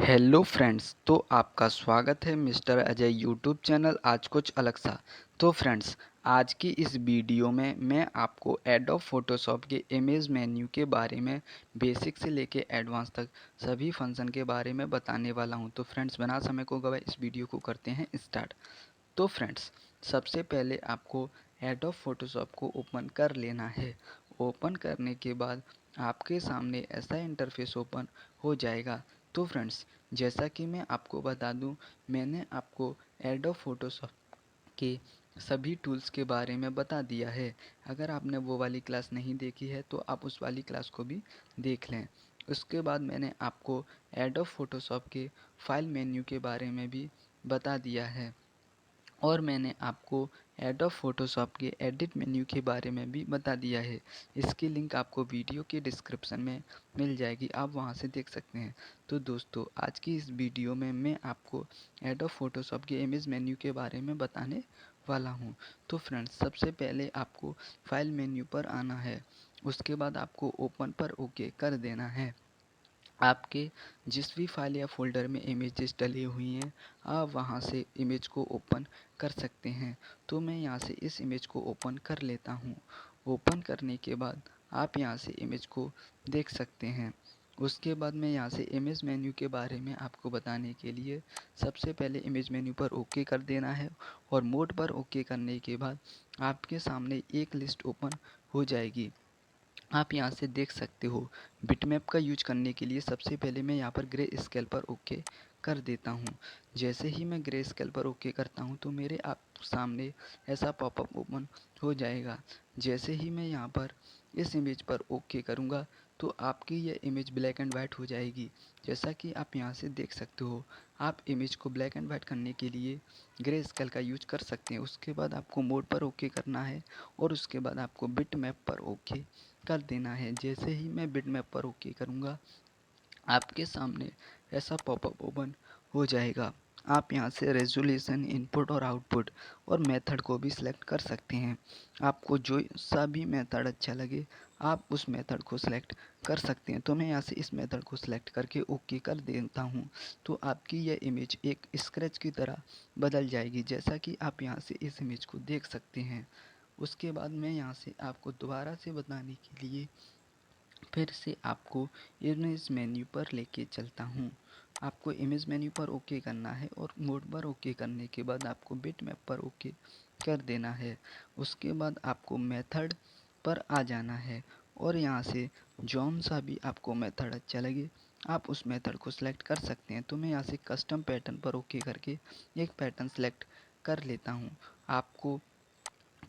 Hello friends, तो आपका स्वागत है मिस्टर अजय यूट्यूब चैनल आज कुछ अलग सा। तो फ्रेंड्स, आज की इस वीडियो में मैं आपको एडोब फोटोशॉप के इमेज मेन्यू के बारे में बेसिक से लेके एडवांस तक सभी फंक्शन के बारे में बताने वाला हूं। तो फ्रेंड्स, बिना समय को गवाए इस वीडियो को करते हैं स्टार्ट। तो फ्रेंड्स, सबसे पहले आपको एडोब फोटोशॉप को ओपन कर लेना है। ओपन करने के बाद आपके सामने ऐसा इंटरफेस ओपन हो जाएगा। तो फ्रेंड्स, जैसा कि मैं आपको बता दूं, मैंने आपको एडोब फोटोशॉप के सभी टूल्स के बारे में बता दिया है। अगर आपने वो वाली क्लास नहीं देखी है तो आप उस वाली क्लास को भी देख लें। उसके बाद मैंने आपको एडोब फोटोशॉप के फाइल मेन्यू के बारे में भी बता दिया है और मैंने आपको एडोब फोटोशॉप के एडिट मेन्यू के बारे में भी बता दिया है। इसकी लिंक आपको वीडियो के डिस्क्रिप्शन में मिल जाएगी, आप वहां से देख सकते हैं। तो दोस्तों, आज की इस वीडियो में मैं आपको एडोब फोटोशॉप के इमेज मेन्यू के बारे में बताने वाला हूं। तो फ्रेंड्स, सबसे पहले आपको फाइल मेन्यू पर आना है। उसके बाद आपको ओपन पर ओके कर देना है। आपके जिस भी फाइल या फ़ोल्डर में इमेजेस डली हुई हैं, आप वहां से इमेज को ओपन कर सकते हैं। तो मैं यहां से इस इमेज को ओपन कर लेता हूं। ओपन करने के बाद आप यहां से इमेज को देख सकते हैं। उसके बाद मैं यहां से इमेज मेन्यू के बारे में आपको बताने के लिए सबसे पहले इमेज मेन्यू पर ओके कर देना है और मोड पर ओके करने के बाद आपके सामने एक लिस्ट ओपन हो जाएगी। आप यहाँ से देख सकते हो। बिटमैप का यूज करने के लिए सबसे पहले मैं यहाँ पर ग्रे स्केल पर ओके कर देता हूँ। जैसे ही मैं ग्रे स्केल पर ओके करता हूँ तो मेरे आप सामने ऐसा पॉपअप ओपन हो जाएगा। जैसे ही मैं यहाँ पर इस इमेज पर ओके करूँगा तो आपकी यह इमेज ब्लैक एंड वाइट हो जाएगी। जैसा कि आप यहाँ से देख सकते हो, आप इमेज को ब्लैक एंड वाइट करने के लिए ग्रे स्केल का यूज कर सकते हैं। उसके बाद आपको मोड पर ओके करना है और उसके बाद आपको बिट मैप पर ओके कर देना है। जैसे ही मैं बिटमैप पर ओके करूँगा, आपके सामने ऐसा पॉपअप ओपन हो जाएगा। आप यहाँ से रेजोल्यूशन, इनपुट और आउटपुट और मेथड को भी सिलेक्ट कर सकते हैं। आपको जो सा भी मेथड अच्छा लगे, आप उस मेथड को सिलेक्ट कर सकते हैं। तो मैं यहाँ से इस मेथड को सिलेक्ट करके ओके कर देता हूँ। तो आपकी यह इमेज एक स्क्रैच की तरह बदल जाएगी, जैसा कि आप यहाँ से इस इमेज को देख सकते हैं। उसके बाद मैं यहाँ से आपको दोबारा से बताने के लिए फिर से आपको इमेज मेन्यू पर लेके चलता हूँ। आपको इमेज मेन्यू पर ओके करना है और मोड पर ओके करने के बाद आपको बिट मैप पर ओके कर देना है। उसके बाद आपको मेथड पर आ जाना है और यहाँ से जौन सा भी आपको मेथड अच्छा लगे, आप उस मेथड को सिलेक्ट कर सकते हैं। तो मैं यहाँ से कस्टम पैटर्न पर ओके करके एक पैटर्न सिलेक्ट कर लेता हूँ। आपको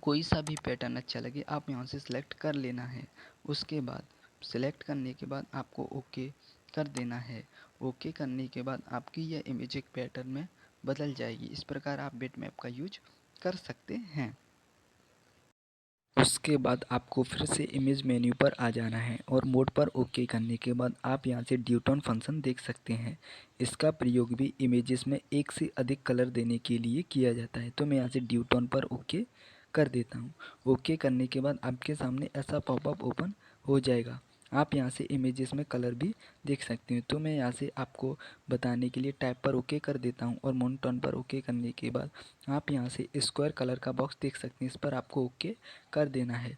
कोई सा भी पैटर्न अच्छा लगे, आप यहाँ से सिलेक्ट कर लेना है। उसके बाद सिलेक्ट करने के बाद आपको ओके कर देना है। ओके करने के बाद आपकी यह इमेज एक पैटर्न में बदल जाएगी। इस प्रकार आप बिटमैप का यूज कर सकते हैं। उसके बाद आपको फिर से इमेज मेन्यू पर आ जाना है और मोड पर ओके करने के बाद आप यहाँ से ड्यूटोन फंक्शन देख सकते हैं। इसका प्रयोग भी इमेजेस में एक से अधिक कलर देने के लिए किया जाता है। तो मैं यहाँ से ड्यूटोन पर ओके कर देता हूँ। ओके करने के बाद आपके सामने ऐसा पॉपअप ओपन हो जाएगा। आप यहाँ से इमेजेस में कलर भी देख सकते हैं। तो मैं यहाँ से आपको बताने के लिए टाइप पर ओके कर देता हूँ और मोनोटोन पर ओके करने के बाद आप यहाँ से स्क्वायर कलर का बॉक्स देख सकते हैं। इस पर आपको ओके कर देना है।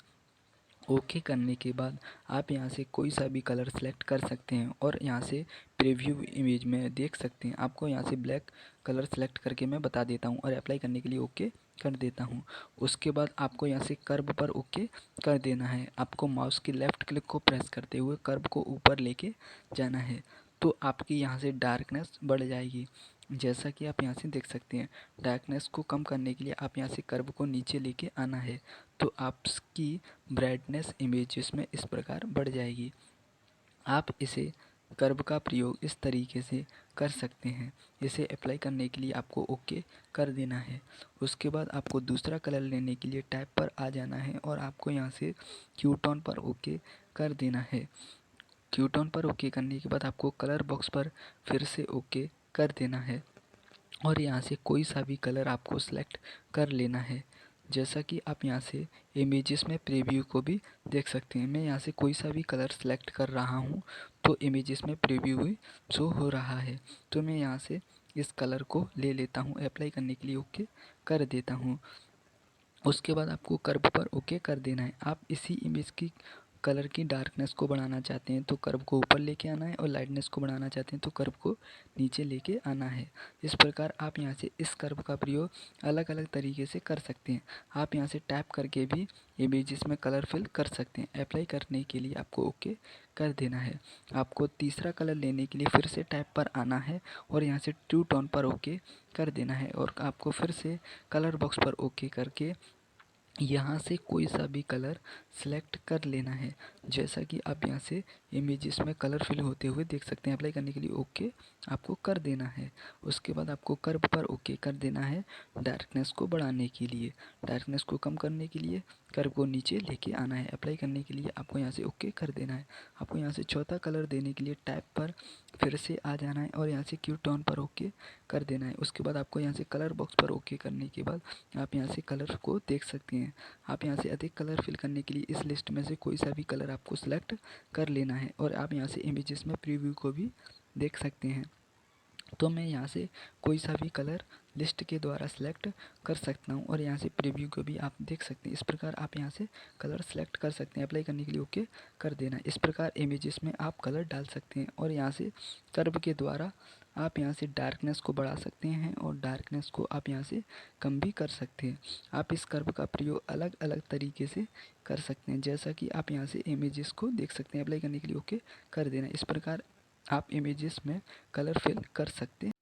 ओके करने के बाद आप यहाँ से कोई सा भी कलर सेलेक्ट कर सकते हैं और यहाँ से प्रीव्यू इमेज में देख सकते हैं। आपको यहाँ से ब्लैक कलर सेलेक्ट करके मैं बता देता हूँ और अप्लाई करने के लिए ओके कर देता हूँ। उसके बाद आपको यहाँ से कर्व पर ओके कर देना है। आपको माउस की लेफ़्ट क्लिक को प्रेस करते हुए कर्व को ऊपर लेके जाना है। तो आपकी यहाँ से डार्कनेस बढ़ जाएगी। जैसा कि आप यहाँ से देख सकते हैं, डार्कनेस को कम करने के लिए आप यहाँ से कर्व को नीचे लेके आना है। तो आपकी ब्राइटनेस इमेजेस में इस प्रकार बढ़ जाएगी। आप इसे कर्व का प्रयोग इस तरीके से कर सकते हैं। इसे अप्लाई करने के लिए आपको ओके कर देना है। उसके बाद आपको दूसरा कलर लेने के लिए टैब पर आ जाना है और आपको यहाँ से क्यूटोन पर ओके कर देना है। क्यूटोन पर ओके करने के बाद आपको कलर बॉक्स पर फिर से ओके कर देना है और यहाँ से कोई सा भी कलर आपको सेलेक्ट कर लेना है। जैसा कि आप यहाँ से इमेजेस में प्रीव्यू को भी देख सकते हैं। मैं यहाँ से कोई सा भी कलर सेलेक्ट कर रहा हूँ तो इमेजेस में प्रीव्यू भी शो हो रहा है। तो मैं यहाँ से इस कलर को ले लेता हूँ, अप्लाई करने के लिए ओके कर देता हूँ। उसके बाद आपको कर्व पर ओके कर देना है। आप इसी इमेज की कलर की डार्कनेस को बढ़ाना चाहते हैं तो कर्व को ऊपर लेके आना है, और लाइटनेस को बढ़ाना चाहते हैं तो कर्व को नीचे लेके आना है। इस प्रकार आप यहाँ से इस कर्व का प्रयोग अलग अलग तरीके से कर सकते हैं। आप यहाँ से टैप करके भी इमेजेस में कलर फिल कर सकते हैं। अप्लाई करने के लिए आपको ओके कर देना है। आपको तीसरा कलर लेने के लिए फिर से टैप पर आना है और यहाँ से ट्रू टोन पर ओके कर देना है, और आपको फिर से कलर बॉक्स पर ओके करके यहाँ से कोई सा भी कलर सेलेक्ट कर लेना है। जैसा कि आप यहाँ से इमेजेस में कलर फिल होते हुए देख सकते हैं। अप्लाई करने के लिए ओके आपको कर देना है। उसके बाद आपको कर्व पर ओके कर देना है। डार्कनेस को बढ़ाने के लिए, डार्कनेस को कम करने के लिए कर्व को नीचे लेके आना है। अप्लाई करने के लिए आपको यहाँ से ओके कर देना है। आपको यहाँ से चौथा कलर देने के लिए टैप पर फिर से आ जाना है और यहाँ से क्यू टोन पर ओके कर देना है। उसके बाद आपको यहाँ से कलर बॉक्स पर ओके करने के बाद आप यहाँ से कलर को देख सकते हैं। आप यहाँ से अधिक कलर फिल करने के लिए इस लिस्ट में से कोई सा भी कलर आपको सेलेक्ट कर लेना है, और आप यहाँ से इमेजेस में प्रीव्यू को भी देख सकते हैं। तो मैं यहाँ से कोई सा भी कलर लिस्ट के द्वारा सेलेक्ट कर सकता हूँ, और यहाँ से प्रीव्यू को भी आप देख सकते हैं। इस प्रकार आप यहाँ से कलर सेलेक्ट कर सकते हैं। अप्लाई करने के लिए ओके कर देना है। इस प्रकार इमेजेस में आप कलर डाल सकते हैं, और यहाँ से कर्व के द्वारा आप यहाँ से डार्कनेस को बढ़ा सकते हैं और डार्कनेस को आप यहाँ से कम भी कर सकते हैं। आप इस कर्व का प्रयोग अलग अलग तरीके से कर सकते हैं, जैसा कि आप यहाँ से इमेजेस को देख सकते हैं। अप्लाई करने के लिए ओके कर देना है। इस प्रकार आप इमेजेस में कलर फिल कर सकते हैं।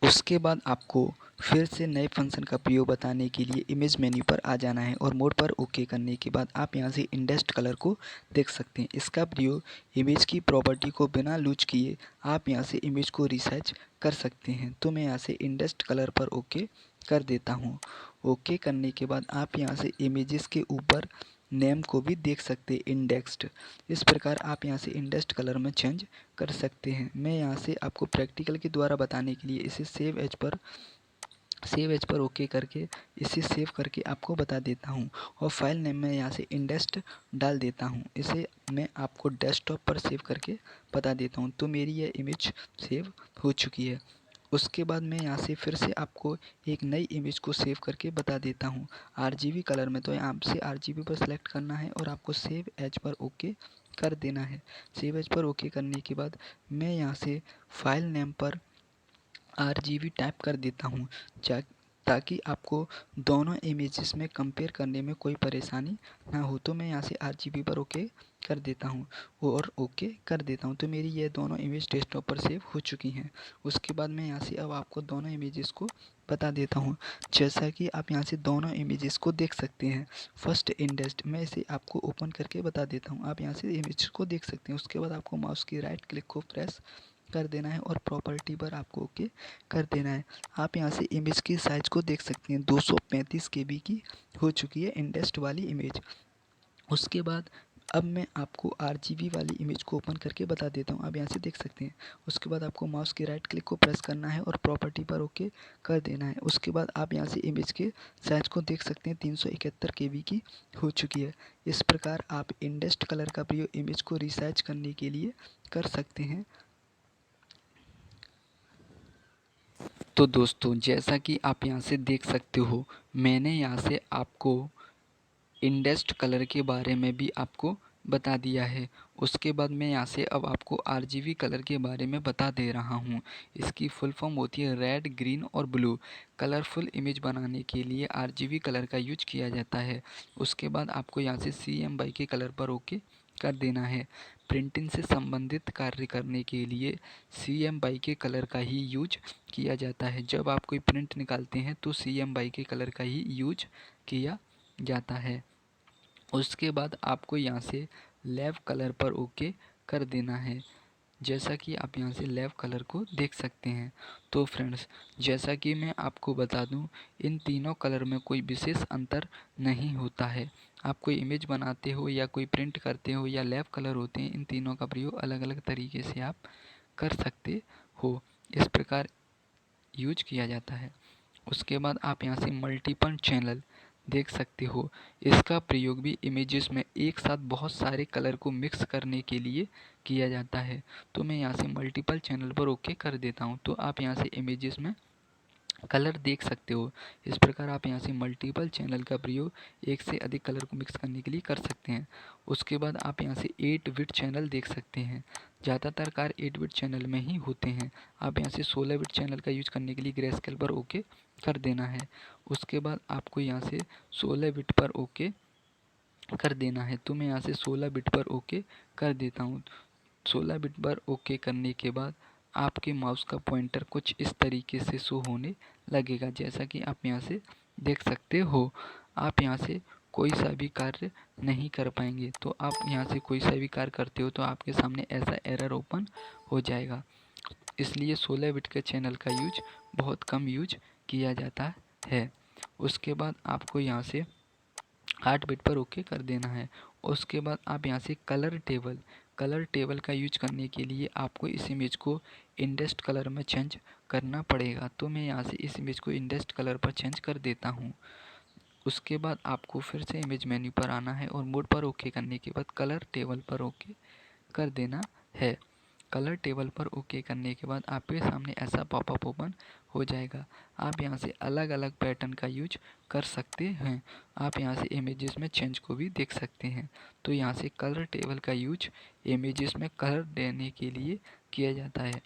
उसके बाद आपको फिर से नए फंक्शन का प्रयोग बताने के लिए इमेज मेन्यू पर आ जाना है, और मोड पर ओके करने के बाद आप यहाँ से इंडेक्स्ड कलर को देख सकते हैं। इसका प्रयोग इमेज की प्रॉपर्टी को बिना लूज किए आप यहाँ से इमेज को रिसाइज कर सकते हैं। तो मैं यहाँ से इंडेक्स्ड कलर पर ओके कर देता हूँ। ओके करने के बाद आप यहाँ से इमेजेस के ऊपर नेम को भी देख सकते हैं, इंडेक्स्ड। इस प्रकार आप यहाँ से इंडेक्स्ड कलर में चेंज कर सकते हैं। मैं यहाँ से आपको प्रैक्टिकल के द्वारा बताने के लिए इसे सेव एज पर ओके करके इसे सेव करके आपको बता देता हूँ, और फाइल नेम में यहाँ से इंडेक्स्ड डाल देता हूँ। इसे मैं आपको डेस्कटॉप पर सेव करके बता देता हूँ। तो मेरी यह इमेज सेव हो चुकी है। उसके बाद मैं यहाँ से फिर से आपको एक नई इमेज को सेव करके बता देता हूँ RGB कलर में। तो यहाँ से RGB पर सेलेक्ट करना है और आपको सेव एज पर ओके कर देना है। सेव एज पर ओके करने के बाद मैं यहाँ से फाइल नेम पर RGB टाइप कर देता हूँ, ताकि आपको दोनों इमेजेस में कंपेयर करने में कोई परेशानी ना हो। तो मैं यहाँ से RGB पर ओके कर देता हूँ और ओके कर देता हूँ। तो मेरी ये दोनों इमेज डेस्कटॉप पर सेव हो चुकी हैं। उसके बाद मैं यहाँ से अब आपको दोनों इमेजेस को बता देता हूँ। जैसा कि आप यहाँ से दोनों इमेजेस को देख सकते हैं। फर्स्ट इंडेक्स्ड, मैं इसे आपको ओपन करके बता देता हूँ। आप यहाँ से इमेज को देख सकते हैं। उसके बाद आपको माउस की राइट क्लिक को प्रेस कर देना है और प्रॉपर्टी पर आपको ओके कर देना है। आप यहाँ से इमेज की साइज़ को देख सकते हैं, 235 KB की हो चुकी है इंडेक्स्ड वाली इमेज। उसके बाद अब मैं आपको RGB वाली इमेज को ओपन करके बता देता हूँ। आप यहाँ से देख सकते हैं। उसके बाद आपको माउस की राइट क्लिक को प्रेस करना है और प्रॉपर्टी पर ओके कर देना है। उसके बाद आप यहाँ से इमेज के साइज़ को देख सकते हैं, 371 KB की हो चुकी है। इस प्रकार आप इंडेक्स्ड कलर का प्रयोग इमेज को रिसाइज करने के लिए कर सकते हैं। तो दोस्तों, जैसा कि आप यहाँ से देख सकते हो, मैंने यहाँ से आपको इंडेक्स्ड कलर के बारे में भी आपको बता दिया है। उसके बाद मैं यहाँ से अब आपको RGB कलर के बारे में बता दे रहा हूँ। इसकी फुल फॉर्म होती है रेड, ग्रीन और ब्लू। कलरफुल इमेज बनाने के लिए RGB कलर का यूज किया जाता है। उसके बाद आपको यहाँ से CMYK के कलर पर ओके कर देना है। प्रिंटिंग से संबंधित कार्य करने के लिए CMYK के कलर का ही यूज किया जाता है। जब आप कोई प्रिंट निकालते हैं तो CMYK के कलर का ही यूज किया जाता है। उसके बाद आपको यहाँ से लैब कलर पर ओके कर देना है। जैसा कि आप यहाँ से लैब कलर को देख सकते हैं। तो फ्रेंड्स, जैसा कि मैं आपको बता दूं, इन तीनों कलर में कोई विशेष अंतर नहीं होता है। आप कोई इमेज बनाते हो या कोई प्रिंट करते हो या लैब कलर होते हैं, इन तीनों का प्रयोग अलग अलग तरीके से आप कर सकते हो। इस प्रकार यूज किया जाता है। उसके बाद आप यहाँ से मल्टीपल चैनल देख सकते हो। इसका प्रयोग भी इमेजेस में एक साथ बहुत सारे कलर को मिक्स करने के लिए किया जाता है। तो मैं यहाँ से मल्टीपल चैनल पर ओके कर देता हूँ। तो आप यहाँ से इमेजेस में कलर देख सकते हो। इस प्रकार आप यहाँ से मल्टीपल चैनल का प्रयोग एक से अधिक कलर को मिक्स करने के लिए कर सकते हैं। उसके बाद आप यहाँ से 8 बिट चैनल देख सकते हैं। ज़्यादातर कार 8 बिट चैनल में ही होते हैं। आप यहाँ से 16 बिट चैनल का यूज करने के लिए ग्रे स्केल पर ओके कर देना है। उसके बाद आपको यहाँ से 16 बिट पर ओके कर देना है। तो मैं यहाँ से 16 बिट पर ओके कर देता हूँ। 16 बिट पर ओके करने के बाद आपके माउस का पॉइंटर कुछ इस तरीके से शो होने लगेगा, जैसा कि आप यहाँ से देख सकते हो। आप यहाँ से कोई सा भी कार्य नहीं कर पाएंगे। तो आप यहाँ से कोई सा भी कार्य करते हो तो आपके सामने ऐसा एरर ओपन हो जाएगा। इसलिए 16 बिट के चैनल का यूज बहुत कम यूज किया जाता है। उसके बाद आपको यहाँ से 8 बिट पर ओके कर देना है। उसके बाद आप यहाँ से कलर टेबल का यूज करने के लिए आपको इस इमेज को इंडेक्स्ड कलर में चेंज करना पड़ेगा। तो मैं यहाँ से इस इमेज को इंडेक्स्ड कलर पर चेंज कर देता हूँ। उसके बाद आपको फिर से इमेज मेन्यू पर आना है और मोड पर ओके करने के बाद कलर टेबल पर ओके कर देना है। कलर टेबल पर ओके करने के बाद आपके सामने ऐसा पॉपअप ओपन हो जाएगा। आप यहाँ से अलग अलग पैटर्न का यूज कर सकते हैं। आप यहाँ से इमेजेस में चेंज को भी देख सकते हैं। तो यहाँ से कलर टेबल का यूज इमेजेस में कलर देने के लिए किया जाता है।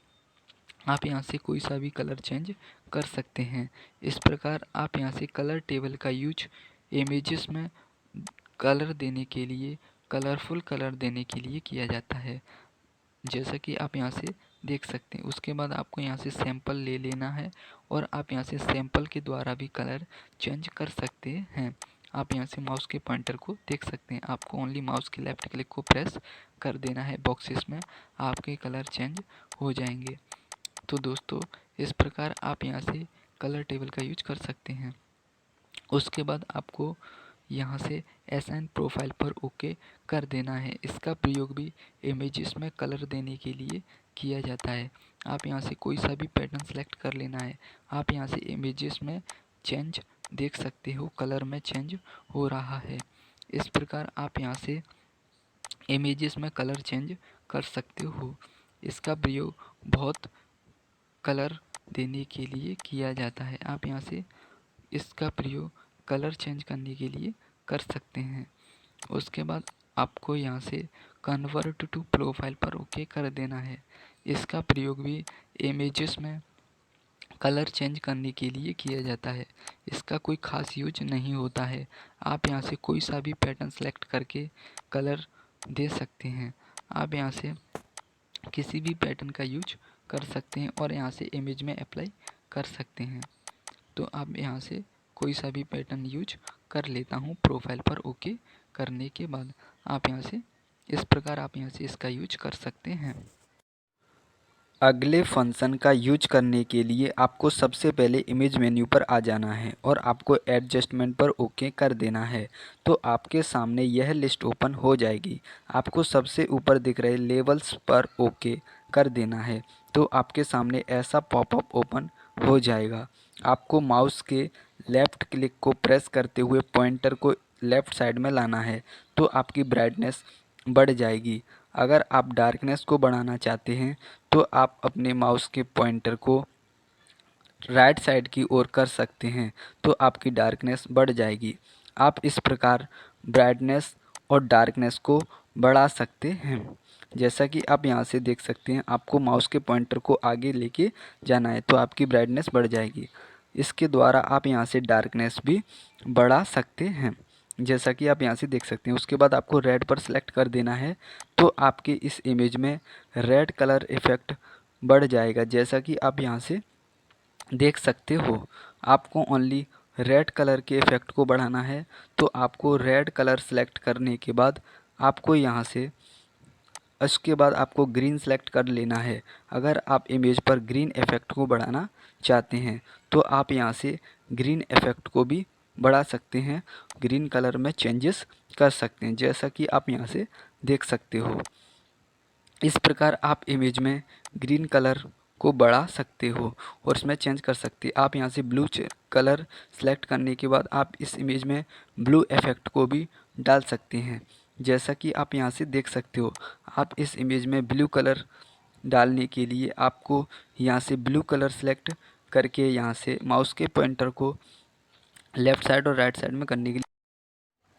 आप यहाँ से कोई सा भी कलर चेंज कर सकते हैं। इस प्रकार आप यहाँ से कलर टेबल का यूज इमेजेस में कलर देने के लिए, कलरफुल कलर देने के लिए किया जाता है, जैसा कि आप यहाँ से देख सकते हैं। उसके बाद आपको यहाँ से सैंपल ले लेना है और आप यहाँ से सैंपल के द्वारा भी कलर चेंज कर सकते हैं। आप यहाँ से माउस के पॉइंटर को देख सकते हैं। आपको ओनली माउस के लेफ्ट क्लिक को प्रेस कर देना है बॉक्सेस में, आपके कलर चेंज हो जाएंगे। तो दोस्तों, इस प्रकार आप यहाँ से कलर टेबल का यूज कर सकते हैं। उसके बाद आपको यहाँ से असाइन प्रोफाइल पर ओके कर देना है। इसका प्रयोग भी इमेजेस में कलर देने के लिए किया जाता है। आप यहाँ से कोई सा भी पैटर्न सेलेक्ट कर लेना है। आप यहाँ से इमेजेस में चेंज देख सकते हो, कलर में चेंज हो रहा है। इस प्रकार आप यहाँ से इमेजेस में कलर चेंज कर सकते हो। इसका प्रयोग बहुत कलर देने के लिए किया जाता है। आप यहाँ से इसका प्रयोग कलर चेंज करने के लिए कर सकते हैं। उसके बाद आपको यहाँ से कन्वर्ट टू प्रोफाइल पर ओके कर देना है। इसका प्रयोग भी इमेजेस में कलर चेंज करने के लिए किया जाता है। इसका कोई ख़ास यूज नहीं होता है। आप यहाँ से कोई सा भी पैटर्न सेलेक्ट करके कलर दे सकते हैं। आप यहाँ से किसी भी पैटर्न का यूज कर सकते हैं और यहाँ से इमेज में अप्लाई कर सकते हैं। तो आप यहाँ से कोई सा भी पैटर्न यूज कर लेता हूँ प्रोफाइल पर ओके करने के बाद। आप यहाँ से इस प्रकार आप यहाँ से इसका यूज कर सकते हैं। अगले फंक्शन का यूज करने के लिए आपको सबसे पहले इमेज मेन्यू पर आ जाना है और आपको एडजस्टमेंट पर ओके कर देना है। तो आपके सामने यह लिस्ट ओपन हो जाएगी। आपको सबसे ऊपर दिख रहे लेवल्स पर ओके कर देना है। तो आपके सामने ऐसा पॉपअप ओपन हो जाएगा। आपको माउस के लेफ़्ट क्लिक को प्रेस करते हुए पॉइंटर को लेफ़्ट साइड में लाना है, तो आपकी ब्राइटनेस बढ़ जाएगी। अगर आप डार्कनेस को बढ़ाना चाहते हैं तो आप अपने माउस के पॉइंटर को राइट साइड की ओर कर सकते हैं, तो आपकी डार्कनेस बढ़ जाएगी। आप इस प्रकार ब्राइटनेस और डार्कनेस को बढ़ा सकते हैं। जैसा कि आप यहाँ से देख सकते हैं, आपको माउस के पॉइंटर को आगे लेके जाना है तो आपकी ब्राइटनेस बढ़ जाएगी। इसके द्वारा आप यहाँ से डार्कनेस भी बढ़ा सकते हैं, जैसा कि आप यहाँ से देख सकते हैं। उसके बाद आपको रेड पर सेलेक्ट कर देना है, तो आपके इस इमेज में रेड कलर इफ़ेक्ट बढ़ जाएगा। जैसा कि आप यहाँ से देख सकते हो, आपको ओनली रेड कलर के इफ़ेक्ट को बढ़ाना है। तो आपको रेड कलर सेलेक्ट करने के बाद आपको यहाँ से उसके बाद आपको ग्रीन सेलेक्ट कर लेना है। अगर आप इमेज पर ग्रीन इफ़ेक्ट को बढ़ाना चाहते हैं तो आप यहाँ से ग्रीन इफ़ेक्ट को भी बढ़ा सकते हैं, ग्रीन कलर में चेंजेस कर सकते हैं, जैसा कि आप यहाँ से देख सकते हो। इस प्रकार आप इमेज में ग्रीन कलर को बढ़ा सकते हो और इसमें चेंज कर सकते हैं। आप यहाँ से ब्लू कलर सेलेक्ट करने के बाद आप इस इमेज में ब्लू इफेक्ट को भी डाल सकते हैं। जैसा कि आप यहाँ से देख सकते हो, आप इस इमेज में ब्लू कलर डालने के लिए आपको यहाँ से ब्लू कलर सेलेक्ट करके यहाँ से माउस के पॉइंटर को लेफ़्ट साइड और राइट साइड में करने के लिए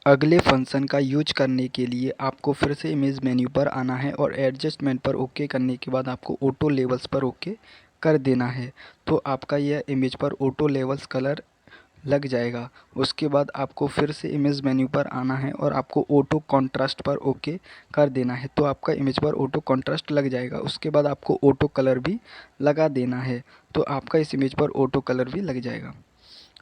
अगले फंक्शन का यूज करने के लिए आपको फिर से इमेज मेन्यू पर आना है और एडजस्टमेंट पर ओके करने के बाद आपको ऑटो लेवल्स पर ओके कर देना है। तो आपका यह इमेज पर ऑटो लेवल्स कलर लग जाएगा। उसके बाद आपको फिर से इमेज मेन्यू पर आना है और आपको ऑटो कॉन्ट्रास्ट पर ओके कर देना है। तो आपका इमेज पर ऑटो कॉन्ट्रास्ट लग जाएगा। उसके बाद आपको ऑटो कलर भी लगा देना है। तो आपका इस इमेज पर ऑटो कलर भी लग जाएगा।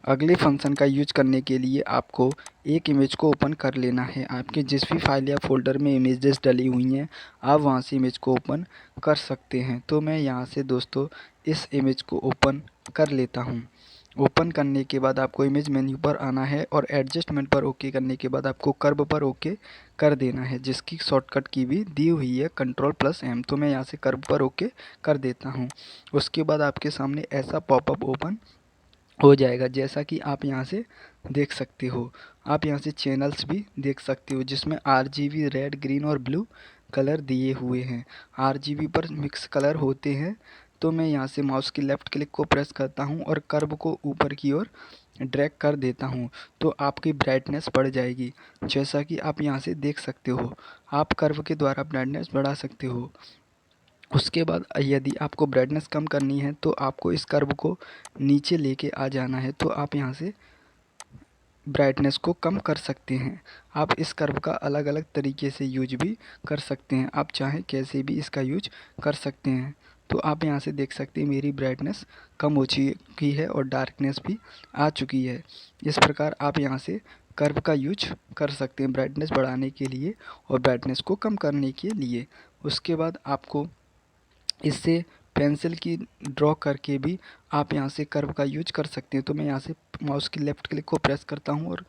अगले फंक्शन का यूज करने के लिए आपको एक इमेज को ओपन कर लेना है। आपके जिस भी फाइल या फोल्डर में इमेजेस डली हुई हैं, आप वहां से इमेज को ओपन कर सकते हैं। तो मैं यहां से दोस्तों इस इमेज को ओपन कर लेता हूं। ओपन करने के बाद आपको इमेज मेन्यू पर आना है और एडजस्टमेंट पर ओके करने के बाद आपको कर्व पर ओके कर देना है, जिसकी शॉर्टकट की भी दी हुई है Ctrl+M। तो मैं यहाँ से कर्व पर ओके कर देता हूँ। उसके बाद आपके सामने ऐसा पॉपअप ओपन हो जाएगा, जैसा कि आप यहाँ से देख सकते हो। आप यहाँ से चैनल्स भी देख सकते हो, जिसमें RGB रेड, ग्रीन और ब्लू कलर दिए हुए हैं। RGB पर मिक्स कलर होते हैं। तो मैं यहाँ से माउस की लेफ़्ट क्लिक को प्रेस करता हूँ और कर्व को ऊपर की ओर ड्रैग कर देता हूँ, तो आपकी ब्राइटनेस बढ़ जाएगी। जैसा कि आप यहाँ से देख सकते हो, आप कर्व के द्वारा ब्राइटनेस बढ़ा सकते हो। उसके बाद यदि आपको ब्राइटनेस कम करनी है तो आपको इस कर्व को नीचे लेके आ जाना है। तो आप यहाँ से ब्राइटनेस को कम कर सकते हैं। आप इस कर्व का अलग अलग तरीके से यूज भी कर सकते हैं। आप चाहें कैसे भी इसका यूज कर सकते हैं। तो आप यहाँ से देख सकते हैं मेरी ब्राइटनेस कम हो चुकी है और डार्कनेस भी आ चुकी है। इस प्रकार आप यहाँ से कर्व का यूज कर सकते हैं ब्राइटनेस बढ़ाने के लिए और ब्राइटनेस को कम करने के लिए। उसके बाद आपको इससे पेंसिल की ड्रॉ करके भी आप यहाँ से कर्व का यूज कर सकते हैं। तो मैं यहाँ से माउस की लेफ़्ट क्लिक को प्रेस करता हूँ और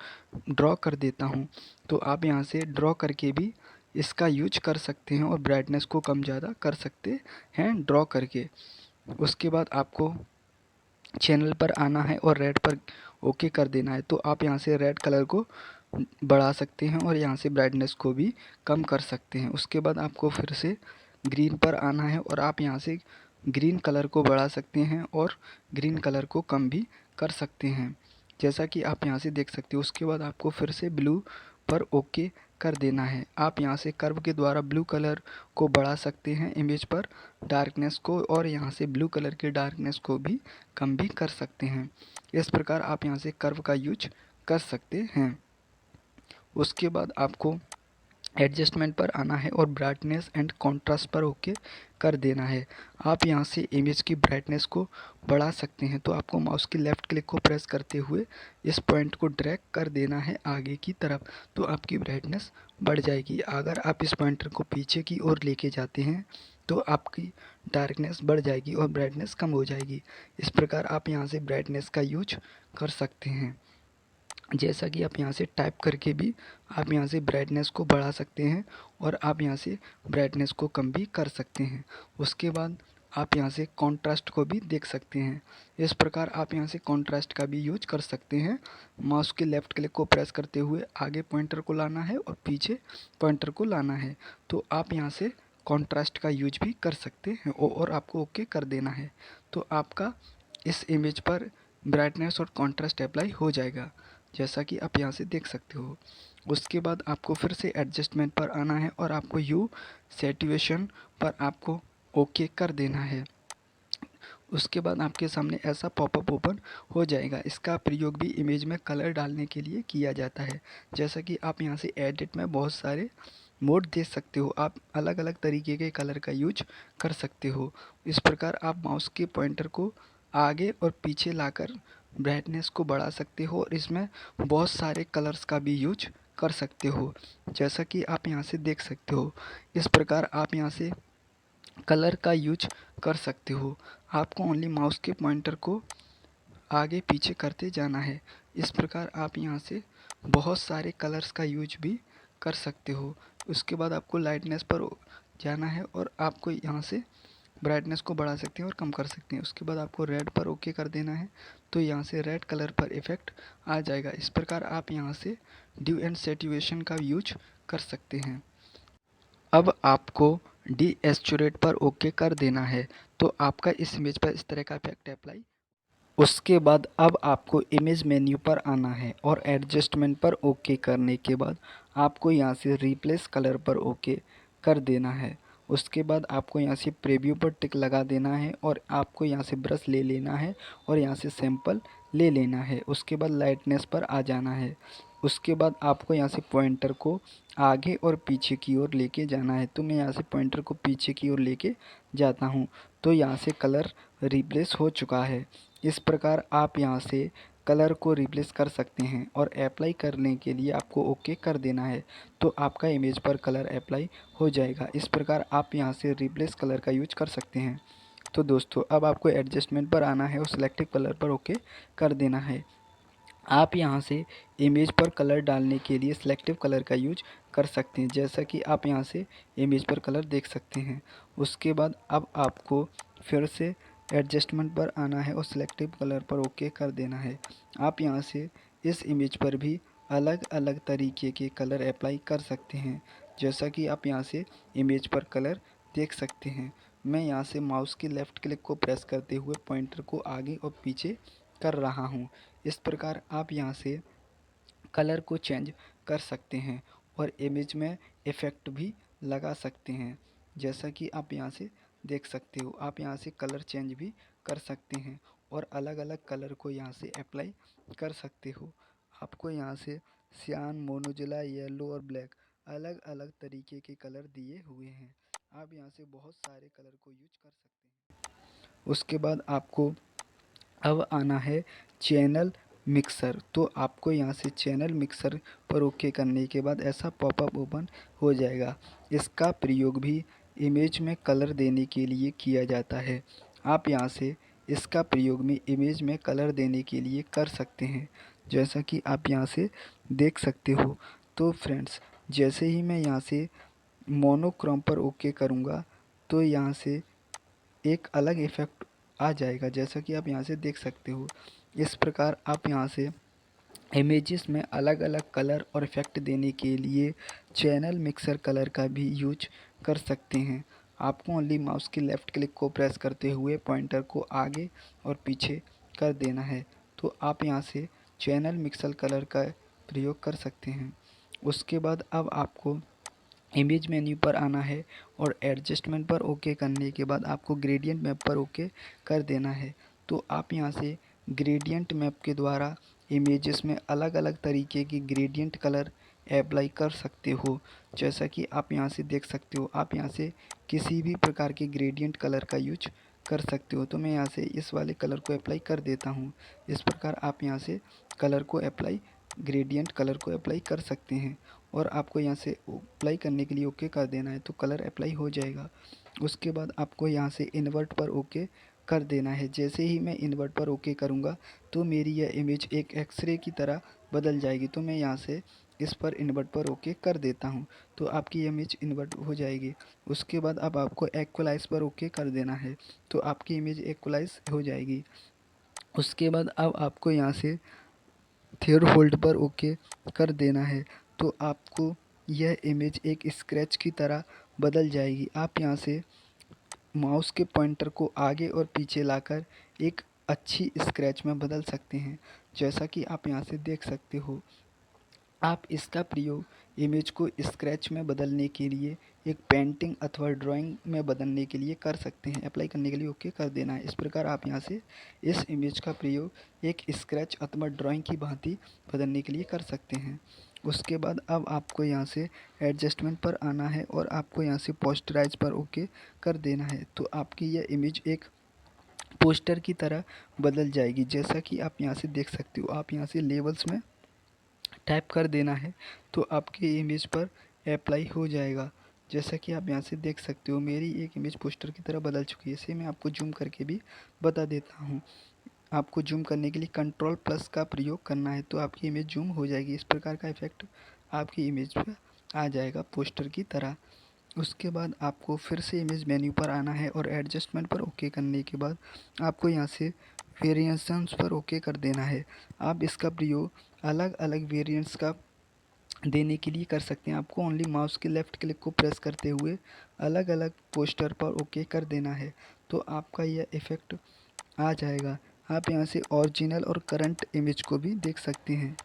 ड्रॉ कर देता हूँ। तो आप यहाँ से ड्रॉ करके भी इसका यूज कर सकते हैं और ब्राइटनेस को कम ज़्यादा कर सकते हैं ड्रॉ करके। उसके बाद आपको चैनल पर आना है और रेड पर ओके कर देना है। तो आप यहाँ से रेड कलर को बढ़ा सकते हैं और यहाँ से ब्राइटनेस को भी कम कर सकते हैं। उसके बाद आपको फिर से ग्रीन पर आना है और आप यहाँ से ग्रीन कलर को बढ़ा सकते हैं और ग्रीन कलर को कम भी कर सकते हैं, जैसा कि आप यहाँ से देख सकते हो। उसके बाद आपको फिर से ब्लू पर ओके कर देना है। आप यहाँ से कर्व के द्वारा ब्लू कलर को बढ़ा सकते हैं इमेज पर डार्कनेस को, और यहाँ से ब्लू कलर के डार्कनेस को भी कम भी कर सकते हैं। इस प्रकार आप यहाँ से कर्व का यूज कर सकते हैं। उसके बाद आपको एडजस्टमेंट पर आना है और ब्राइटनेस एंड कॉन्ट्रास्ट पर ओके कर देना है। आप यहाँ से इमेज की ब्राइटनेस को बढ़ा सकते हैं। तो आपको माउस की लेफ़्ट क्लिक को प्रेस करते हुए इस पॉइंट को ड्रैग कर देना है आगे की तरफ, तो आपकी ब्राइटनेस बढ़ जाएगी। अगर आप इस पॉइंटर को पीछे की ओर लेके जाते हैं तो आपकी डार्कनेस बढ़ जाएगी और ब्राइटनेस कम हो जाएगी। इस प्रकार आप यहाँ से ब्राइटनेस का यूज कर सकते हैं। जैसा कि आप यहाँ से टाइप करके भी आप यहाँ से ब्राइटनेस को बढ़ा सकते हैं और आप यहाँ से ब्राइटनेस को कम भी कर सकते हैं। उसके बाद आप यहाँ से कॉन्ट्रास्ट को भी देख सकते हैं। इस प्रकार आप यहाँ से कॉन्ट्रास्ट का भी यूज कर सकते हैं। माउस के लेफ़्ट क्लिक को प्रेस करते हुए आगे पॉइंटर को लाना है और पीछे पॉइंटर को लाना है। तो आप यहाँ से कॉन्ट्रास्ट का यूज भी कर सकते हैं और आपको ओके कर देना है। तो आपका इस इमेज पर ब्राइटनेस और कॉन्ट्रास्ट अप्लाई हो जाएगा, जैसा कि आप यहाँ से देख सकते हो। उसके बाद आपको फिर से एडजस्टमेंट पर आना है और आपको यू सैचुरेशन पर आपको ओके कर देना है। उसके बाद आपके सामने ऐसा पॉपअप ओपन हो जाएगा। इसका प्रयोग भी इमेज में कलर डालने के लिए किया जाता है। जैसा कि आप यहाँ से एडिट में बहुत सारे मोड दे सकते हो। आप अलग अलग तरीके के कलर का यूज कर सकते हो। इस प्रकार आप माउस के पॉइंटर को आगे और पीछे लाकर ब्राइटनेस को बढ़ा सकते हो और इसमें बहुत सारे कलर्स का भी यूज कर सकते हो, जैसा कि आप यहाँ से देख सकते हो। इस प्रकार आप यहाँ से कलर का यूज कर सकते हो। आपको ओनली माउस के पॉइंटर को आगे पीछे करते जाना है। इस प्रकार आप यहाँ से बहुत सारे कलर्स का यूज भी कर सकते हो। उसके बाद आपको लाइटनेस पर जाना है और आपको यहाँ से ब्राइटनेस को बढ़ा सकते हैं और कम कर सकते हैं। उसके बाद आपको रेड पर ओके कर देना है, तो यहाँ से रेड कलर पर इफ़ेक्ट आ जाएगा। इस प्रकार आप यहाँ से ड्यू एंड सैचुरेशन का यूज कर सकते हैं। अब आपको डीएस्चुरेट पर ओके कर देना है, तो आपका इस इमेज पर इस तरह का इफेक्ट अप्लाई। उसके बाद अब आपको इमेज मेन्यू पर आना है और एडजस्टमेंट पर ओके करने के बाद आपको यहाँ से रिप्लेस कलर पर ओके कर देना है। उसके बाद आपको यहाँ से प्रीव्यू पर टिक लगा देना है और आपको यहाँ से ब्रश ले लेना है और यहाँ से सैंपल ले लेना है। उसके बाद लाइटनेस पर आ जाना है। उसके बाद आपको यहाँ से पॉइंटर को आगे और पीछे की ओर लेके जाना है। तो मैं यहाँ से पॉइंटर को पीछे की ओर लेके जाता हूँ, तो यहाँ से कलर रिप्लेस हो चुका है। इस प्रकार आप यहाँ से कलर को रिप्लेस कर सकते हैं और अप्लाई करने के लिए आपको ओके कर देना है, तो आपका इमेज पर कलर अप्लाई हो जाएगा। इस प्रकार आप यहाँ से रिप्लेस कलर का यूज कर सकते हैं। तो दोस्तों अब आपको एडजस्टमेंट पर आना है और सिलेक्टिव कलर पर ओके कर देना है। आप यहाँ से इमेज पर कलर डालने के लिए सिलेक्टिव कलर का यूज कर सकते हैं, जैसा कि आप यहाँ से इमेज पर कलर देख सकते हैं। उसके बाद अब आपको फिर से एडजस्टमेंट पर आना है और सिलेक्टिव कलर पर ओके कर देना है। आप यहाँ से इस इमेज पर भी अलग अलग तरीके के कलर अप्लाई कर सकते हैं, जैसा कि आप यहाँ से इमेज पर कलर देख सकते हैं। मैं यहाँ से माउस की लेफ़्ट क्लिक को प्रेस करते हुए पॉइंटर को आगे और पीछे कर रहा हूँ। इस प्रकार आप यहाँ से कलर को चेंज कर सकते हैं और इमेज में इफ़ेक्ट भी लगा सकते हैं, जैसा कि आप यहाँ से देख सकते हो। आप यहाँ से कलर चेंज भी कर सकते हैं और अलग अलग कलर को यहाँ से अप्लाई कर सकते हो। आपको यहाँ से सियान, मोनोजुला, येलो और ब्लैक अलग अलग तरीके के कलर दिए हुए हैं। आप यहाँ से बहुत सारे कलर को यूज कर सकते हैं। उसके बाद आपको अब आना है चैनल मिक्सर। तो आपको यहाँ से चैनल मिक्सर पर ओके करने के बाद ऐसा पॉपअप ओपन हो जाएगा। इसका प्रयोग भी इमेज में कलर देने के लिए किया जाता है। आप यहाँ से इसका प्रयोग में इमेज में कलर देने के लिए कर सकते हैं, जैसा कि आप यहाँ से देख सकते हो। तो फ्रेंड्स, जैसे ही मैं यहाँ से मोनोक्रोम पर ओके करूँगा, तो यहाँ से एक अलग इफ़ेक्ट आ जाएगा, जैसा कि आप यहाँ से देख सकते हो। इस प्रकार आप यहाँ से इमेजेस में अलग अलग कलर और इफ़ेक्ट देने के लिए चैनल मिक्सर कलर का भी यूज कर सकते हैं। आपको ओनली माउस की लेफ़्ट क्लिक को प्रेस करते हुए पॉइंटर को आगे और पीछे कर देना है, तो आप यहाँ से चैनल मिक्सर कलर का प्रयोग कर सकते हैं। उसके बाद अब आपको इमेज मेन्यू पर आना है और एडजस्टमेंट पर ओके करने के बाद आपको ग्रेडियंट मैप पर ओके कर देना है। तो आप यहाँ से ग्रेडियंट मैप के द्वारा इमेजेस में अलग अलग तरीके की ग्रेडियंट कलर अप्लाई कर सकते हो, जैसा कि आप यहाँ से देख सकते हो। आप यहाँ से किसी भी प्रकार के ग्रेडियंट कलर का यूज कर सकते हो। तो मैं यहाँ से इस वाले कलर को अप्लाई कर देता हूँ। इस प्रकार आप यहाँ से कलर को अप्लाई ग्रेडियंट कलर को अप्लाई कर सकते हैं और आपको यहाँ से अप्लाई करने के लिए ओके कर देना है, तो कलर अप्लाई हो जाएगा। उसके बाद आपको यहाँ से इन्वर्ट पर ओके कर देना है। जैसे ही मैं इन्वर्ट पर ओके करूँगा, तो मेरी यह इमेज एक एक्सरे की तरह बदल जाएगी। तो मैं यहाँ से इस पर इन्वर्ट पर ओके कर देता हूँ, तो आपकी इमेज इन्वर्ट हो जाएगी। उसके बाद अब आपको इक्वलाइज पर ओके कर देना है, तो आपकी इमेज इक्वलाइज हो जाएगी। उसके बाद अब आपको यहाँ से थ्योर होल्ड पर ओके कर देना है, तो आपको यह इमेज एक स्क्रैच की तरह बदल जाएगी। आप यहाँ से माउस के पॉइंटर को आगे और पीछे लाकर एक अच्छी स्क्रैच में बदल सकते हैं, जैसा कि आप यहाँ से देख सकते हो। आप इसका प्रयोग इमेज को स्क्रैच में बदलने के लिए, एक पेंटिंग अथवा ड्राइंग में बदलने के लिए कर सकते हैं। अप्लाई करने के लिए ओके कर देना है। इस प्रकार आप यहाँ से इस इमेज का प्रयोग एक स्क्रैच अथवा ड्राइंग की भांति बदलने के लिए कर सकते हैं। उसके बाद अब आपको यहाँ से एडजस्टमेंट पर आना है और आपको यहाँ से पोस्टराइज पर ओके कर देना है, तो आपकी यह इमेज एक पोस्टर की तरह बदल जाएगी, जैसा कि आप यहाँ से देख सकते हो। आप यहाँ से लेवल्स में टाइप कर देना है, तो आपकी इमेज पर अप्लाई हो जाएगा। जैसा कि आप यहाँ से देख सकते हो, मेरी एक इमेज पोस्टर की तरह बदल चुकी है। इसे मैं आपको जूम करके भी बता देता हूँ। आपको जूम करने के लिए कंट्रोल प्लस का प्रयोग करना है, तो आपकी इमेज जूम हो जाएगी। इस प्रकार का इफेक्ट आपकी इमेज पर आ जाएगा पोस्टर की तरह। उसके बाद आपको फिर से इमेज मेन्यू पर आना है और एडजस्टमेंट पर ओके करने के बाद आपको यहाँ से वेरिएशंस पर ओके कर देना है। आप इसका प्रयोग अलग अलग वेरिएंट्स का देने के लिए कर सकते हैं। आपको ओनली माउस के लेफ़्ट क्लिक को प्रेस करते हुए अलग अलग पोस्टर पर ओके कर देना है, तो आपका यह इफ़ेक्ट आ जाएगा। आप यहाँ से ओरिजिनल और करंट इमेज को भी देख सकते हैं।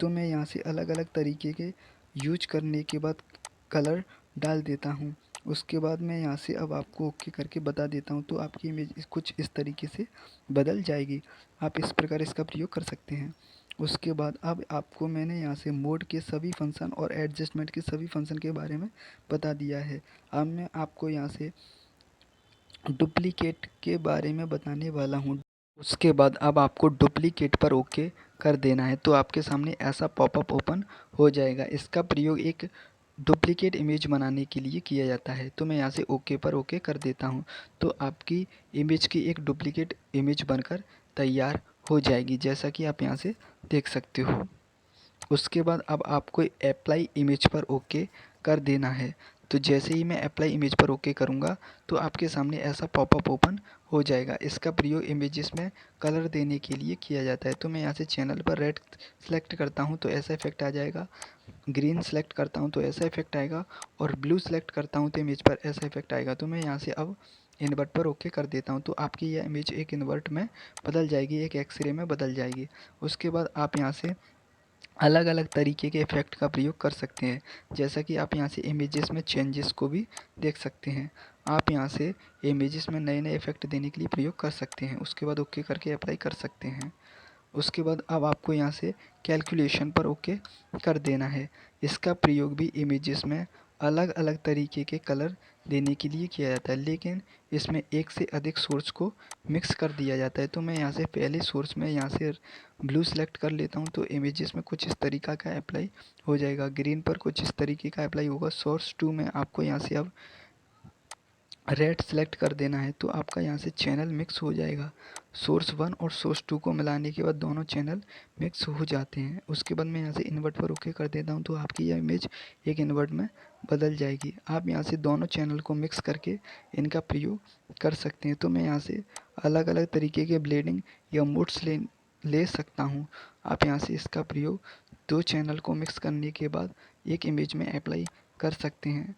तो मैं यहाँ से अलग अलग तरीके के यूज करने के बाद कलर डाल देता हूँ। उसके बाद मैं यहाँ से अब आपको ओके करके बता देता हूँ, तो आपकी इमेज कुछ इस तरीके से बदल जाएगी। आप इस प्रकार इसका प्रयोग कर सकते हैं। उसके बाद अब आपको मैंने यहाँ से मोड के सभी फंक्शन और एडजस्टमेंट के सभी फंक्शन के बारे में बता दिया है। अब मैं आपको यहाँ से डुप्लीकेट के बारे में बताने वाला हूँ। उसके बाद अब आपको डुप्लीकेट पर ओके कर देना है, तो आपके सामने ऐसा पॉपअप ओपन हो जाएगा। इसका प्रयोग एक डुप्लीकेट इमेज बनाने के लिए किया जाता है। तो मैं यहाँ से ओके पर ओके कर देता हूँ, तो आपकी इमेज की एक डुप्लीकेट इमेज बनकर तैयार हो जाएगी, जैसा कि आप यहाँ से देख सकते हो। उसके बाद अब आपको अप्लाई इमेज पर ओके कर देना है। तो जैसे ही मैं अप्लाई इमेज पर ओके करूँगा, तो आपके सामने ऐसा पॉपअप ओपन हो जाएगा। इसका प्रयोग इमेजेस में कलर देने के लिए किया जाता है। तो मैं यहाँ से चैनल पर रेड सेलेक्ट करता हूँ तो ऐसा इफेक्ट आ जाएगा, ग्रीन सेलेक्ट करता हूँ तो ऐसा इफेक्ट आएगा, और ब्लू सेलेक्ट करता हूँ तो इमेज पर ऐसा इफेक्ट आएगा। तो मैं यहाँ से अब इन्वर्ट पर ओके कर देता हूँ, तो आपकी यह इमेज एक इन्वर्ट में बदल जाएगी, एक एक्सरे में बदल जाएगी। उसके बाद आप यहाँ से अलग अलग तरीके के इफ़ेक्ट का प्रयोग कर सकते हैं, जैसा कि आप यहाँ से इमेजेस में चेंजेस को भी देख सकते हैं। आप यहाँ से इमेजेस में नए नए इफ़ेक्ट देने के लिए प्रयोग कर सकते हैं। उसके बाद ओके करके अप्लाई कर सकते हैं। उसके बाद अब आपको यहाँ से कैलकुलेशन पर ओके कर देना है। इसका प्रयोग भी इमेजेस में अलग अलग तरीके के कलर देने के लिए किया जाता है, लेकिन इसमें एक से अधिक सोर्स को मिक्स कर दिया जाता है। तो मैं यहाँ से पहले सोर्स में यहाँ से ब्लू सेलेक्ट कर लेता हूँ, तो इमेजेस में कुछ इस तरीका का अप्लाई हो जाएगा। ग्रीन पर कुछ इस तरीके का अप्लाई होगा। सोर्स 2 में आपको यहाँ से अब रेड सेलेक्ट कर देना है, तो आपका यहाँ से चैनल मिक्स हो जाएगा। सोर्स 1 और सोर्स 2 को मिलाने के बाद दोनों चैनल मिक्स हो जाते हैं। उसके बाद मैं यहाँ से इन्वर्ट पर ओके कर देता हूँ, तो आपकी यह इमेज एक इन्वर्ट में बदल जाएगी। आप यहाँ से दोनों चैनल को मिक्स करके इनका प्रयोग कर सकते हैं। तो मैं यहाँ से अलग अलग तरीके के ब्लेडिंग या मोड्स ले सकता हूँ। आप यहाँ से इसका प्रयोग दो चैनल को मिक्स करने के बाद एक इमेज में अप्लाई कर सकते हैं।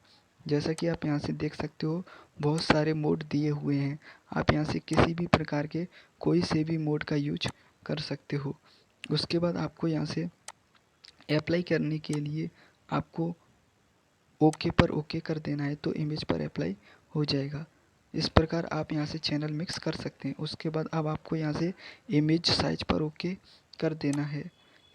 जैसा कि आप यहाँ से देख सकते हो, बहुत सारे मोड दिए हुए हैं। आप यहाँ से किसी भी प्रकार के कोई से भी मोड का यूज कर सकते हो। उसके बाद आपको यहाँ से अप्लाई करने के लिए आपको ओके पर ओके कर देना है, तो इमेज पर अप्लाई हो जाएगा। इस प्रकार आप यहाँ से चैनल मिक्स कर सकते हैं। उसके बाद अब आपको यहाँ से इमेज साइज पर ओके कर देना है।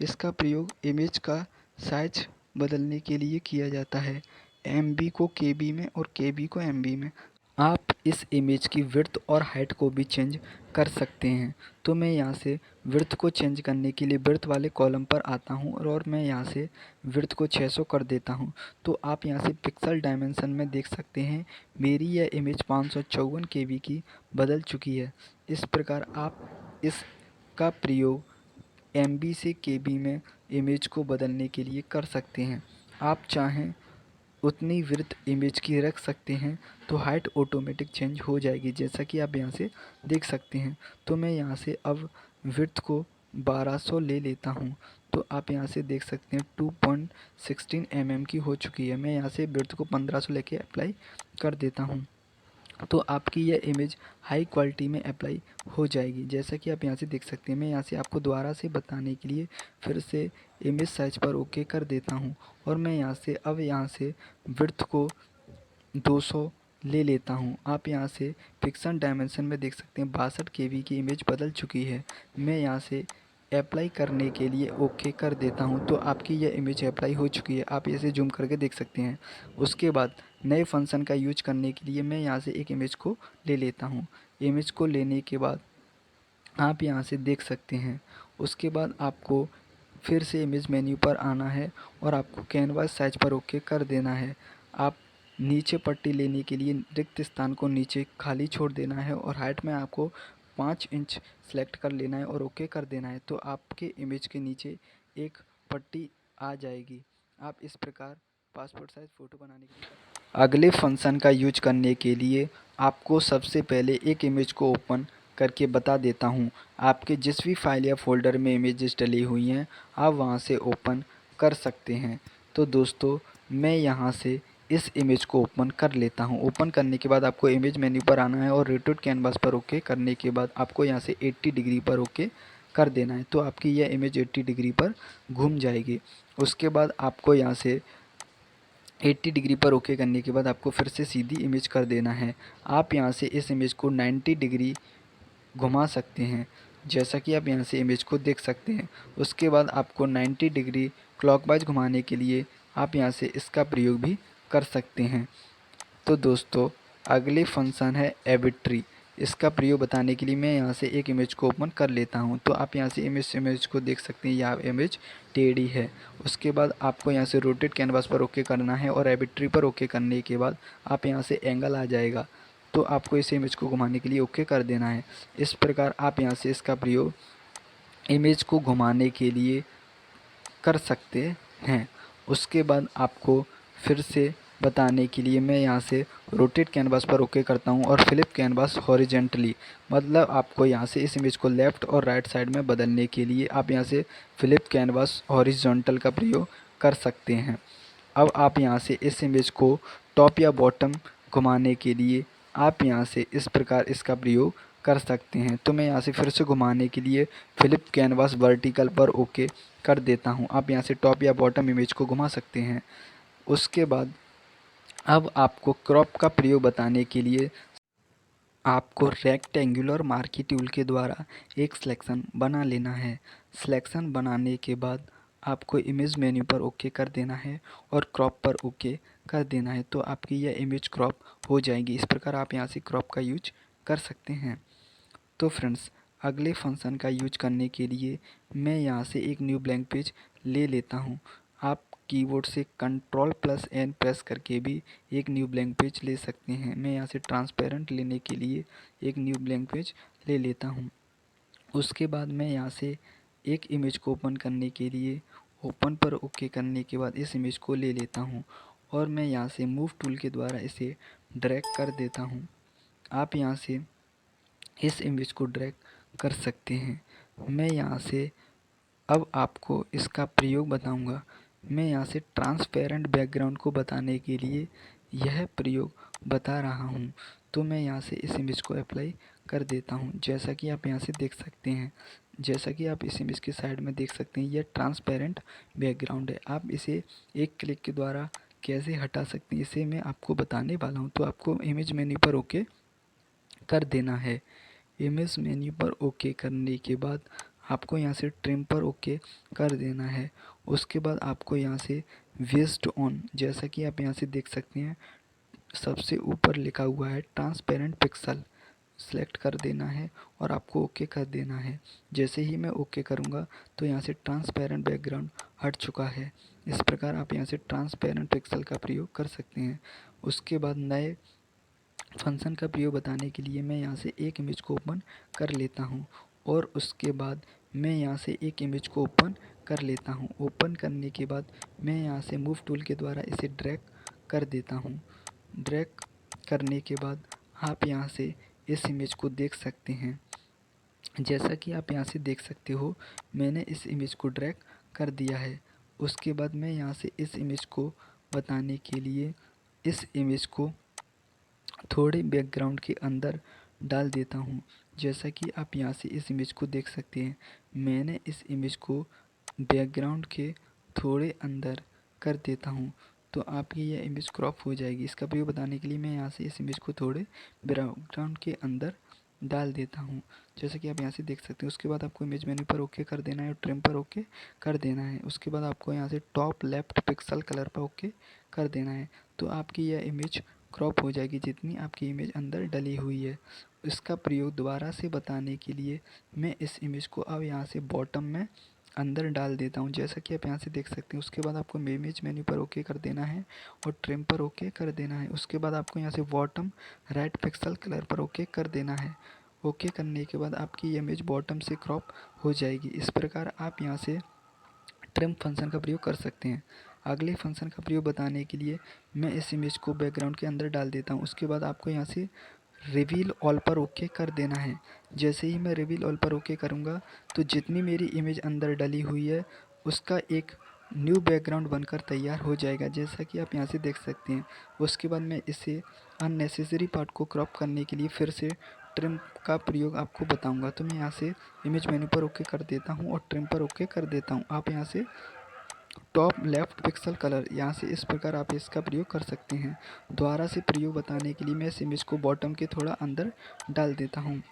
इसका प्रयोग इमेज का साइज बदलने के लिए किया जाता है, एमबी को केबी में और केबी को एमबी में। आप इस इमेज की विड्थ और हाइट को भी चेंज कर सकते हैं। तो मैं यहाँ से विड्थ को चेंज करने के लिए विड्थ वाले कॉलम पर आता हूँ, और मैं यहाँ से विड्थ को 600 कर देता हूँ। तो आप यहाँ से पिक्सल डायमेंशन में देख सकते हैं, मेरी यह इमेज 554 केबी की बदल चुकी है। इस प्रकार आप इसका प्रयोग एमबी से केबी में इमेज को बदलने के लिए कर सकते हैं। आप चाहें उतनी विड्थ इमेज की रख सकते हैं, तो हाइट ऑटोमेटिक चेंज हो जाएगी, जैसा कि आप यहाँ से देख सकते हैं। तो मैं यहाँ से अब विड्थ को 1200 ले लेता हूँ, तो आप यहाँ से देख सकते हैं 2.16 mm की हो चुकी है। मैं यहाँ से विड्थ को 1500 लेके अप्लाई कर देता हूँ, तो आपकी यह इमेज हाई क्वालिटी में अप्लाई हो जाएगी, जैसा कि आप यहाँ से देख सकते हैं। मैं यहाँ से आपको दोबारा से बताने के लिए फिर से इमेज साइज पर ओके कर देता हूँ, और मैं यहाँ से अब यहाँ से विड्थ को 200 ले लेता हूँ। आप यहाँ से पिक्सल डायमेंशन में देख सकते हैं 62 केबी की इमेज बदल चुकी है। मैं यहाँ से अप्लाई करने के लिए ओके कर देता हूँ, तो आपकी यह इमेज अप्लाई हो चुकी है। आप इसे जूम करके देख सकते हैं। उसके बाद नए फंक्शन का यूज करने के लिए मैं यहाँ से एक इमेज को ले लेता हूँ। इमेज को लेने के बाद आप यहाँ से देख सकते हैं। उसके बाद आपको फिर से इमेज मेन्यू पर आना है, और आपको कैनवास साइज पर ओके कर देना है। आप नीचे पट्टी लेने के लिए रिक्त स्थान को नीचे खाली छोड़ देना है, और हाइट में आपको 5 इंच सेलेक्ट कर लेना है और ओके कर देना है, तो आपके इमेज के नीचे एक पट्टी आ जाएगी। आप इस प्रकार पासपोर्ट साइज़ फ़ोटो बनाने के लिए अगले फंक्शन का यूज करने के लिए आपको सबसे पहले एक इमेज को ओपन करके बता देता हूँ। आपके जिस भी फाइल या फ़ोल्डर में इमेजेस डली हुई हैं आप वहाँ से ओपन कर सकते हैं। तो दोस्तों मैं यहाँ से इस इमेज को ओपन कर लेता हूँ। ओपन करने के बाद आपको इमेज मेन्यू पर आना है और रोटेट कैनवास पर ओके करने के बाद आपको यहाँ से 80 डिग्री पर ओके कर देना है। तो आपकी यह इमेज 80 डिग्री पर घूम जाएगी। उसके बाद आपको यहाँ से 80 डिग्री पर ओके करने के बाद आपको फिर से सीधी इमेज कर देना है। आप यहाँ से इस इमेज को 90 डिग्री घुमा सकते हैं, जैसा कि आप यहाँ से इमेज को देख सकते हैं। उसके बाद आपको 90 डिग्री क्लॉकवाइज घुमाने के लिए आप यहाँ से इसका प्रयोग भी कर सकते हैं। तो दोस्तों अगले फंक्शन है एविट्री। इसका प्रयोग बताने के लिए मैं यहाँ से एक इमेज को ओपन कर लेता हूँ। तो आप यहाँ से इमेज को देख सकते हैं, यह इमेज टेढ़ी है। उसके बाद आपको यहाँ से रोटेट कैनवास पर ओके करना है और एविट्री पर ओके करने के बाद आप यहाँ से एंगल आ जाएगा। तो आपको इस इमेज को घुमाने के लिए ओके कर देना है। इस प्रकार आप यहाँ से इसका प्रयोग इमेज को घुमाने के लिए कर सकते हैं। उसके बाद आपको फिर से बताने के लिए मैं यहाँ से रोटेट कैनवास पर ओके करता हूँ और फ्लिप कैनवास हॉरिजेंटली, मतलब आपको यहाँ से इस इमेज को लेफ़्ट और राइट साइड में बदलने के लिए आप यहाँ से फ्लिप कैनवास हॉरिजॉन्टल का प्रयोग कर सकते हैं। अब आप यहाँ से इस इमेज को टॉप या बॉटम घुमाने के लिए आप यहाँ से इस प्रकार इसका प्रयोग कर सकते हैं। तो मैं यहाँ से फिर से घुमाने के लिए फ्लिप कैनवास वर्टिकल पर ओके कर देता हूँ। आप यहाँ से टॉप या बॉटम इमेज को घुमा सकते हैं। उसके बाद अब आपको क्रॉप का प्रयोग बताने के लिए आपको रेक्टेंगुलर मार्की टूल के द्वारा एक सिलेक्शन बना लेना है। सिलेक्शन बनाने के बाद आपको इमेज मेन्यू पर ओके कर देना है और क्रॉप पर ओके कर देना है। तो आपकी यह इमेज क्रॉप हो जाएगी। इस प्रकार आप यहाँ से क्रॉप का यूज कर सकते हैं। तो फ्रेंड्स अगले फंक्शन का यूज करने के लिए मैं यहाँ से एक न्यू ब्लैंक पेज ले लेता हूँ। आप कीबोर्ड से Ctrl+N प्रेस करके भी एक न्यू ब्लैंक पेज ले सकते हैं। मैं यहाँ से ट्रांसपेरेंट लेने के लिए एक न्यू ब्लैंक पेज ले लेता हूँ। उसके बाद मैं यहाँ से एक इमेज को ओपन करने के लिए ओपन पर ओके करने के बाद इस इमेज को ले लेता हूँ और मैं यहाँ से मूव टूल के द्वारा इसे ड्रैग कर देता हूँ। आप यहाँ से इस इमेज को ड्रैग कर सकते हैं। मैं यहाँ से अब आपको इसका प्रयोग बताऊंगा। मैं यहाँ से ट्रांसपेरेंट बैकग्राउंड को बताने के लिए यह प्रयोग बता रहा हूँ। तो मैं यहाँ से इस इमेज को अप्लाई कर देता हूँ, जैसा कि आप यहाँ से देख सकते हैं। जैसा कि आप इस इमेज के साइड में देख सकते हैं, यह ट्रांसपेरेंट बैकग्राउंड है। आप इसे एक क्लिक के द्वारा कैसे हटा सकते हैं इसे मैं आपको बताने वाला हूँ। तो आपको इमेज मेन्यू पर ओके कर देना है। इमेज मेन्यू पर ओके करने के बाद आपको यहाँ से ट्रिम पर ओके कर देना है। उसके बाद आपको यहाँ से वेस्ट ऑन, जैसा कि आप यहाँ से देख सकते हैं, सबसे ऊपर लिखा हुआ है ट्रांसपेरेंट पिक्सल, सेलेक्ट कर देना है और आपको ओके कर देना है। जैसे ही मैं ओके करूँगा तो यहाँ से ट्रांसपेरेंट बैकग्राउंड हट चुका है। इस प्रकार आप यहाँ से ट्रांसपेरेंट पिक्सल का प्रयोग कर सकते हैं। उसके बाद नए फंक्शन का प्रयोग बताने के लिए मैं यहाँ से एक इमेज को ओपन कर लेता हूँ और उसके बाद मैं यहाँ से एक इमेज को ओपन कर लेता हूँ। ओपन करने के बाद मैं यहाँ से मूव टूल के द्वारा इसे ड्रैग कर देता हूँ। ड्रैग करने के बाद आप यहाँ से इस इमेज को देख सकते हैं। जैसा कि आप यहाँ से देख सकते हो, मैंने इस इमेज को ड्रैग कर दिया है। उसके बाद मैं यहाँ से इस इमेज को बताने के लिए इस इमेज को थोड़े बैकग्राउंड के अंदर डाल देता हूँ। जैसा कि आप यहाँ से इस इमेज को देख सकते हैं, मैंने इस इमेज को बैकग्राउंड के थोड़े अंदर कर देता हूँ। तो आपकी यह इमेज क्रॉप हो जाएगी। इसका प्रयोग बताने के लिए मैं यहाँ से इस इमेज को थोड़े बैकग्राउंड के अंदर डाल देता हूँ, जैसा कि आप यहाँ से देख सकते हैं। उसके बाद आपको इमेज मेन्यू पर ओके कर देना है और ट्रिम पर ओके कर देना है। उसके बाद आपको यहाँ से टॉप लेफ्ट पिक्सल कलर पर ओके कर देना है। तो आपकी यह इमेज क्रॉप हो जाएगी जितनी आपकी इमेज अंदर डली हुई है। इसका प्रयोग दोबारा से बताने के लिए मैं इस इमेज को अब यहाँ से बॉटम में अंदर डाल देता हूँ, जैसा कि आप यहाँ से देख सकते हैं। उसके बाद आपको इमेज मेन्यू पर ओके कर देना है और ट्रिम पर ओके कर देना है। उसके बाद आपको यहाँ से बॉटम राइट पिक्सल कलर पर ओके कर देना है। ओके करने के बाद आपकी इमेज बॉटम से क्रॉप हो जाएगी। इस प्रकार आप यहाँ से ट्रिम फंक्शन का प्रयोग कर सकते हैं। अगले फंक्शन का प्रयोग बताने के लिए मैं इस इमेज को बैकग्राउंड के अंदर डाल देता हूँ। उसके बाद आपको यहाँ से रिवील ऑल पर ओके कर देना है। जैसे ही मैं रिवील ऑल पर ओके करूँगा तो जितनी मेरी इमेज अंदर डली हुई है उसका एक न्यू बैकग्राउंड बनकर तैयार हो जाएगा, जैसा कि आप यहाँ से देख सकते हैं। उसके बाद मैं इसे अननेसेसरी पार्ट को क्रॉप करने के लिए फिर से ट्रिम का प्रयोग आपको बताऊंगा। तो मैं यहाँ से इमेज मेन्यू पर ओके कर देता हूँ और ट्रिम पर ओके कर देता हूँ। आप यहाँ से टॉप लेफ्ट पिक्सल कलर यहाँ से इस प्रकार आप इसका प्रयोग कर सकते हैं। दोबारा से प्रयोग बताने के लिए मैं इस इमेज को बॉटम के थोड़ा अंदर डाल देता हूँ।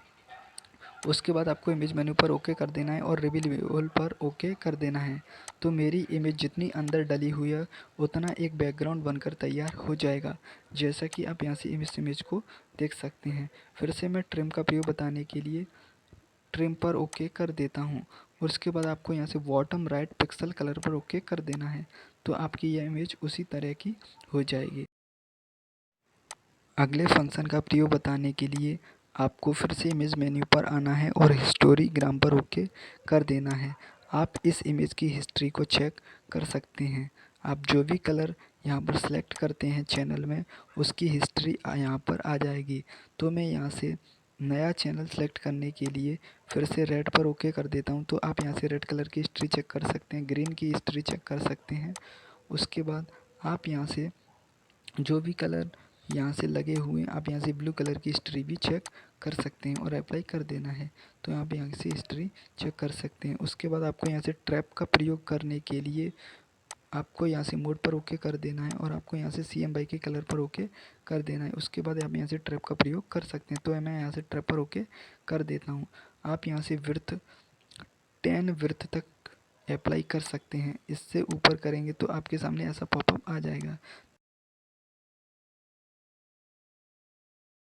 उसके बाद आपको इमेज मेन्यू पर ओके कर देना है और रिवील ऑल पर ओके कर देना है। तो मेरी इमेज जितनी अंदर डली हुई है उतना एक बैकग्राउंड बनकर तैयार हो जाएगा, जैसा कि आप यहाँ से इस इमेज को देख सकते हैं। फिर से मैं ट्रिम का प्रयोग बताने के लिए ट्रिम पर ओके कर देता हूँ और उसके बाद आपको यहाँ से बॉटम राइट पिक्सल कलर पर ओके कर देना है। तो आपकी यह इमेज उसी तरह की हो जाएगी। अगले फंक्शन का प्रयोग बताने के लिए आपको फिर से इमेज मेन्यू पर आना है और हिस्टोग्राम पर ओके कर देना है। आप इस इमेज की हिस्ट्री को चेक कर सकते हैं। आप जो भी कलर यहाँ पर सेलेक्ट करते हैं चैनल में उसकी हिस्ट्री यहाँ पर आ जाएगी। तो मैं यहाँ से नया चैनल सेलेक्ट करने के लिए फिर से रेड पर ओके कर देता हूँ। तो आप यहाँ से रेड कलर की हिस्ट्री चेक कर सकते हैं, ग्रीन की हिस्ट्री चेक कर सकते हैं। उसके बाद आप यहाँ से जो भी कलर यहाँ से लगे हुए हैं आप यहाँ से ब्लू कलर की हिस्ट्री भी चेक कर सकते हैं और अप्लाई कर देना है। तो आप यहाँ से हिस्ट्री चेक कर सकते हैं। उसके बाद आपको यहाँ से ट्रैप का प्रयोग करने के लिए आपको यहाँ से मोड पर ओके कर देना है और आपको यहाँ से CMYK के कलर पर ओके कर देना है। उसके बाद आप यहाँ से ट्रैप का प्रयोग कर सकते हैं। तो मैं यहाँ से ट्रैप पर ओके कर देता हूँ। आप यहाँ से विड्थ 10 विड्थ तक अप्लाई कर सकते हैं। इससे ऊपर करेंगे तो आपके सामने ऐसा पॉपअप आ जाएगा।